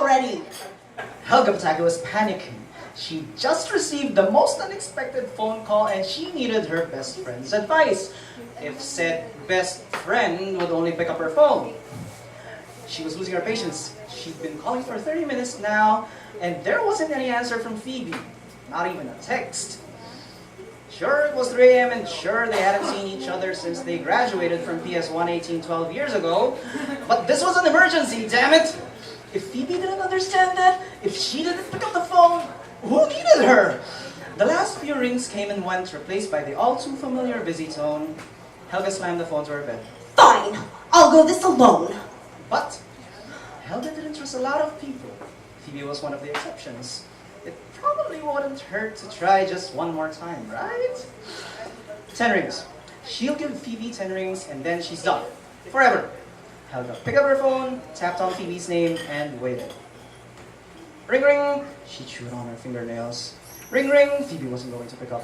already! Helga Pataki was panicking. She just received the most unexpected phone call and she needed her best friend's advice. If said best friend would only pick up her phone. She was losing her patience. She'd been calling for 30 minutes now and there wasn't any answer from Phoebe. Not even a text. Sure, it was 3 a.m. and sure they hadn't seen each other since they graduated from PS1 12 years ago. But this was an emergency, damn it! If Phoebe didn't understand that, if she didn't pick up the phone, who needed her? The last few rings came and went, replaced by the all-too-familiar busy tone. Helga slammed the phone to her bed. Fine, I'll go this alone. But Helga didn't trust a lot of people. Phoebe was one of the exceptions. It probably wouldn't hurt to try just one more time, right? 10 rings. She'll give Phoebe 10 rings and then she's done. Forever. Helga picked up her phone, tapped on Phoebe's name, and waited. Ring ring! She chewed on her fingernails. Ring ring! Phoebe wasn't going to pick up.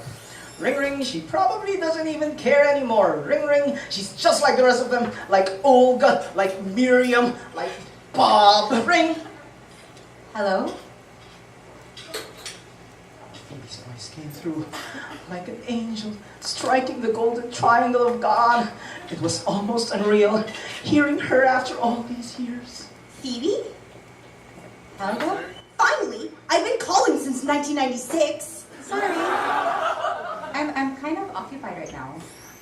Ring ring! She probably doesn't even care anymore. Ring ring! She's just like the rest of them. Like Olga, like Miriam, like Bob. Ring! Hello? Phoebe's voice came through like an angel striking the golden triangle of God. It was almost unreal, hearing her after all these years. Phoebe? Helga? Finally! I've been calling since 1996. Sorry. I'm kind of occupied right now.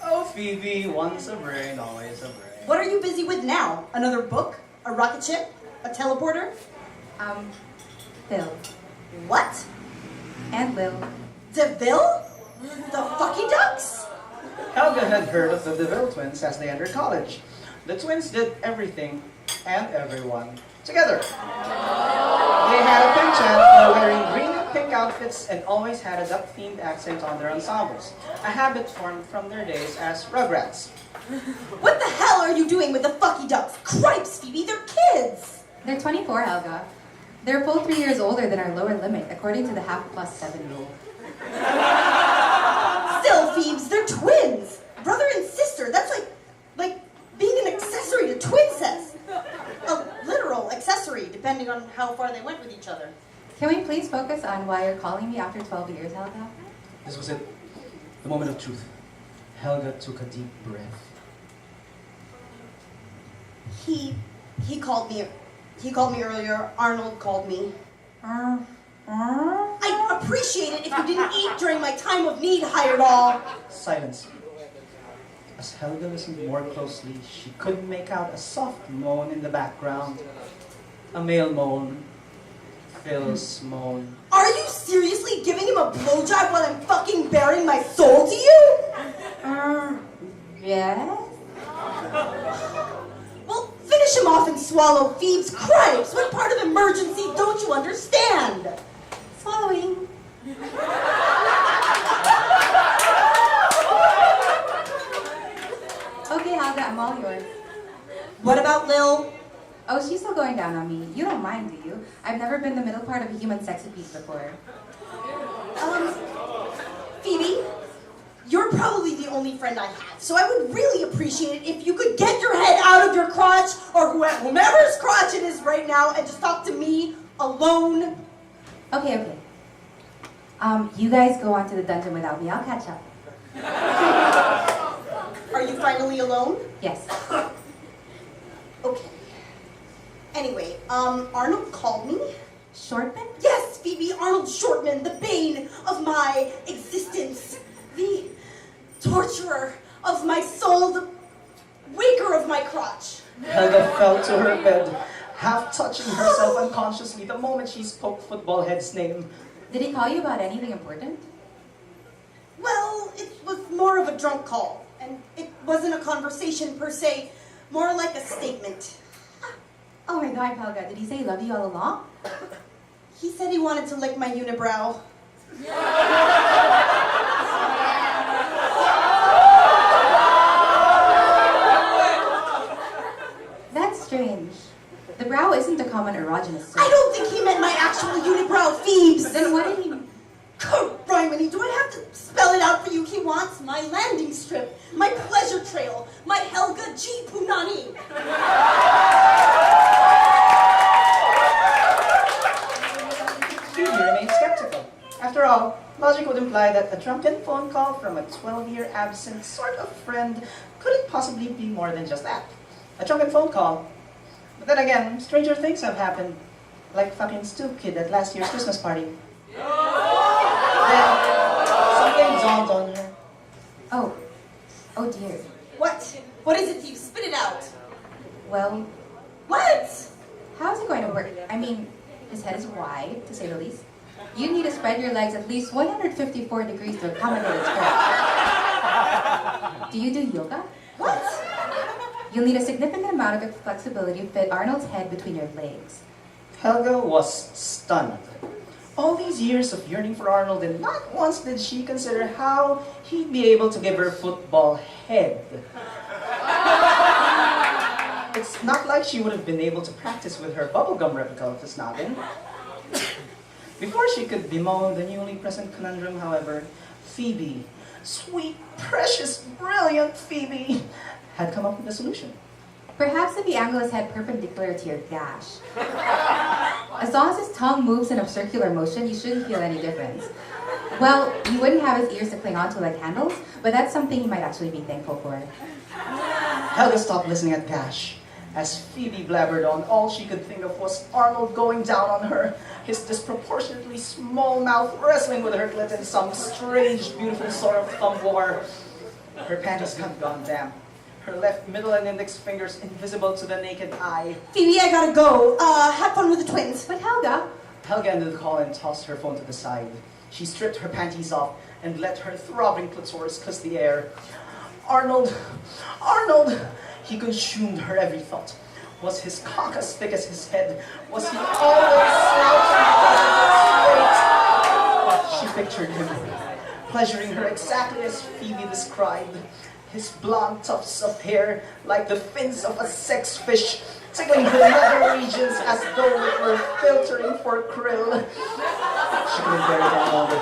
Oh, Phoebe, once a brain, always a brain. What are you busy with now? Another book? A rocket ship? A teleporter? Phil. What? And Lil. DeVille? The Fucky Ducks? Helga had heard of the DeVille twins as they entered college. The twins did everything and everyone together. They had a pink chant while wearing green and pink outfits and always had a duck-themed accent on their ensembles, a habit formed from their days as Rugrats. What the hell are you doing with the Fucky Ducks? Cripes, Phoebe, they're kids! They're 24, Helga. They're a full 3 years older than our lower limit, according to the half plus 7 rule. Still, Phoebes, they're twins! Brother and sister, that's like being an accessory to twincest. A literal accessory, depending on how far they went with each other. Can we please focus on why you're calling me after 12 years, Helga? This was it. The moment of truth. Helga took a deep breath. He called me. He called me earlier. Arnold called me. I'd appreciate it if you didn't eat during my time of need, hired all. Silence. As Helga listened more closely, she could make out a soft moan in the background. A male moan. Phil's moan. Are you seriously giving him a blowjob while I'm fucking bearing my soul to you? Yes? Well, finish him off and swallow, Phoebes. Cripes! What part of emergency don't you understand? Swallowing. Okay, Helga, I'm all yours. What about Lil? Oh, she's still going down on me. You don't mind, do you? I've never been the middle part of a human sexipede before. Phoebe, you're probably the only friend I have, so I would really appreciate it if you could get your head out of your crotch, or whomever's crotch it is right now, and just talk to me alone. Okay. You guys go on to the dungeon without me. I'll catch up. Are you finally alone? Yes. Okay. Anyway, Arnold called me. Shortman? Yes, Phoebe, Arnold Shortman, the bane of my existence, the torturer of my soul, the waker of my crotch. Helga fell to her bed, half touching herself unconsciously the moment she spoke Football Head's name. Did he call you about anything important? Well, it was more of a drunk call, and it wasn't a conversation per se, more like a statement. Oh my God, Helga, did he say he loved you all along? He said he wanted to lick my unibrow. That's strange. The brow isn't a common erogenous surface. I don't think he meant my actual unibrow, Phoebes. Then what did he... Criminy, do I have to spell it out for you? He wants my landing strip, my pleasure trail, my Helga G. Punani. imply that a drunken phone call from a 12-year absent sort of friend couldn't possibly be more than just that. A drunken phone call. But then again, stranger things have happened. Like fucking Stoop Kid at last year's Christmas party. Then, something dawned on her. Oh dear. What? What is it, Steve? Spit it out. Well, What? how's it going to work? I mean, his head is wide, to say the least. You need to spread your legs at least 154 degrees to accommodate its growth. Do you do yoga? What? You'll need a significant amount of flexibility to fit Arnold's head between your legs. Helga was stunned. All these years of yearning for Arnold, and not once did she consider how he'd be able to give her football head. It's not like she would have been able to practice with her bubblegum replica of the Schnabel. Before she could bemoan the newly present conundrum, however, Phoebe, sweet, precious, brilliant Phoebe, had come up with a solution. Perhaps if you angle his head perpendicular to your gash. As long as his tongue moves in a circular motion, you shouldn't feel any difference. Well, you wouldn't have his ears to cling onto like handles, but that's something you might actually be thankful for. Helga stopped listening at Gash. As Phoebe blabbered on, all she could think of was Arnold going down on her, his disproportionately small mouth wrestling with her clit in some strange, beautiful sort of thumb war. Her panties had gone damp. Her left middle and index fingers invisible to the naked eye. Phoebe, I gotta go. Have fun with the twins. But Helga, Helga ended the call and tossed her phone to the side. She stripped her panties off and let her throbbing clitoris kiss the air. Arnold! He consumed her every thought. Was his cock as thick as his head? Was he always slouching because of his weight? She pictured him, pleasuring her exactly as Phoebe described. His blonde tufts of hair like the fins of a sex fish, tickling her nether regions as though it were filtering for krill. She couldn't bear it any longer.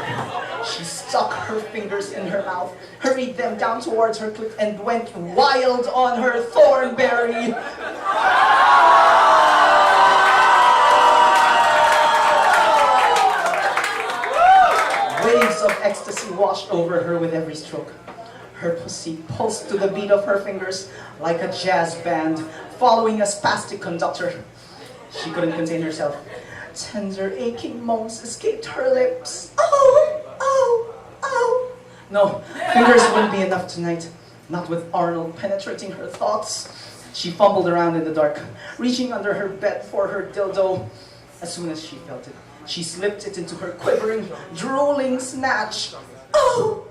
She stuck her fingers in her mouth, hurried them down towards her clit, and went wild on her thornberry. Waves of ecstasy washed over her with every stroke. Her pussy pulsed to the beat of her fingers like a jazz band following a spastic conductor. She couldn't contain herself. Tender, aching moans escaped her lips. Oh. No, fingers wouldn't be enough tonight. Not with Arnold penetrating her thoughts. She fumbled around in the dark, reaching under her bed for her dildo. As soon as she felt it, she slipped it into her quivering, drooling snatch. Oh,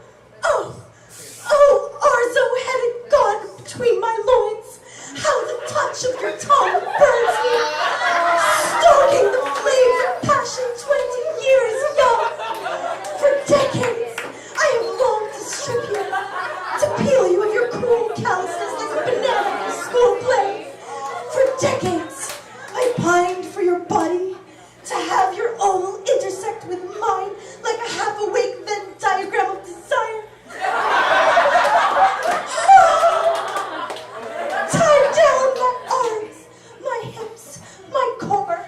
Arzo had it gone between my loins. How the touch of your tongue burns me. Stoking the flames of passion 20 years young. For decades, I have longed to strip you, to peel you of your cruel callousness like a banana in a school play. For decades, I pined for your body, to have your oval intersect with mine like a half-awake Venn diagram of desire. Tie down my arms, my hips, my core.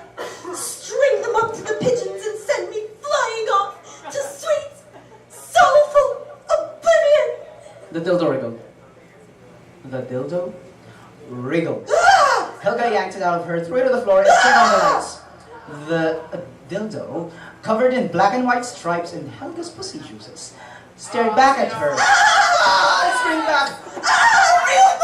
String them up to the pigeons and send me flying off to sweet, soulful oblivion. The dildo wriggled. Helga yanked it out of her, threw it to the floor, and turned on the lights. The dildo, covered in black and white stripes and Helga's pussy juices, stared back at her. Screamed back. Real